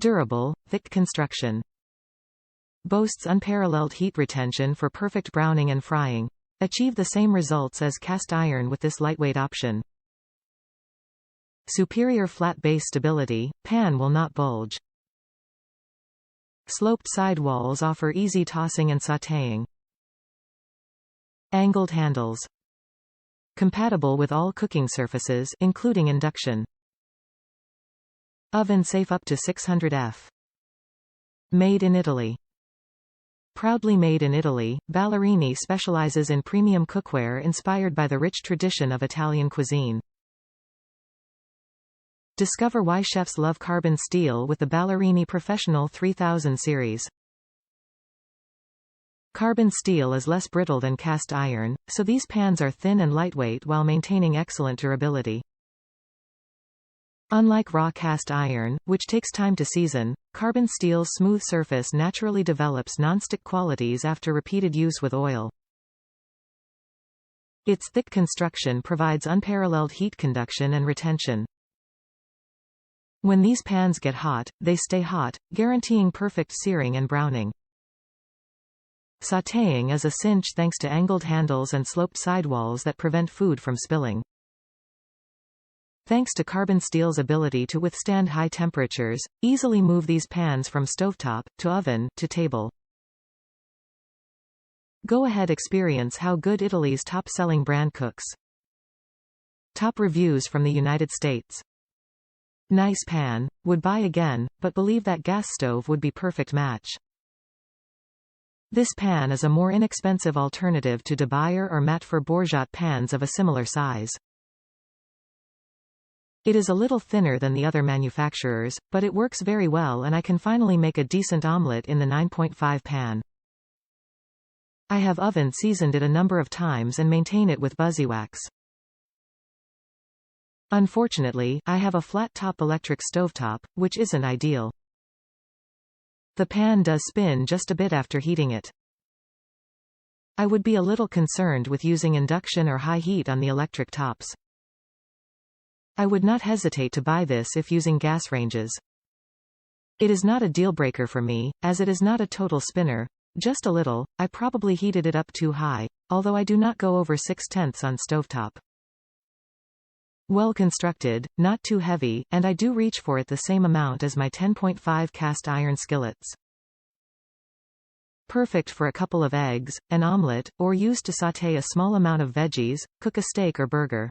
Durable, thick construction. Boasts unparalleled heat retention for perfect browning and frying. Achieve the same results as cast iron with this lightweight option. Superior flat base stability, pan will not bulge. Sloped sidewalls offer easy tossing and sautéing. Angled handles. Compatible with all cooking surfaces, including induction. Oven safe up to 600 F. Made in Italy. Proudly made in Italy, Ballarini specializes in premium cookware inspired by the rich tradition of Italian cuisine. Discover why chefs love carbon steel with the Ballarini Professional 3000 series. Carbon steel is less brittle than cast iron, so these pans are thin and lightweight while maintaining excellent durability. Unlike raw cast iron, which takes time to season, carbon steel's smooth surface naturally develops nonstick qualities after repeated use with oil. Its thick construction provides unparalleled heat conduction and retention. When these pans get hot, they stay hot, guaranteeing perfect searing and browning. Sautéing is a cinch thanks to angled handles and sloped sidewalls that prevent food from spilling. Thanks to carbon steel's ability to withstand high temperatures, easily move these pans from stovetop, to oven, to table. Go ahead, experience how good Italy's top-selling brand cooks. Top reviews from the United States. Nice pan, would buy again, but believe that gas stove would be perfect match. This pan is a more inexpensive alternative to De Beyer or Matfer Bourgeois pans of a similar size. It is a little thinner than the other manufacturers, but it works very well and I can finally make a decent omelette in the 9.5 pan. I have oven seasoned it a number of times and maintain it with Busywax. Unfortunately, I have a flat-top electric stovetop, which isn't ideal. The pan does spin just a bit after heating it. I would be a little concerned with using induction or high heat on the electric tops. I would not hesitate to buy this if using gas ranges. It is not a deal-breaker for me, as it is not a total spinner, just a little. I probably heated it up too high, although I do not go over 6/10 on stovetop. Well constructed, not too heavy, and I do reach for it the same amount as my 10.5 cast iron skillets. Perfect for a couple of eggs, an omelette, or used to sauté a small amount of veggies, cook a steak or burger.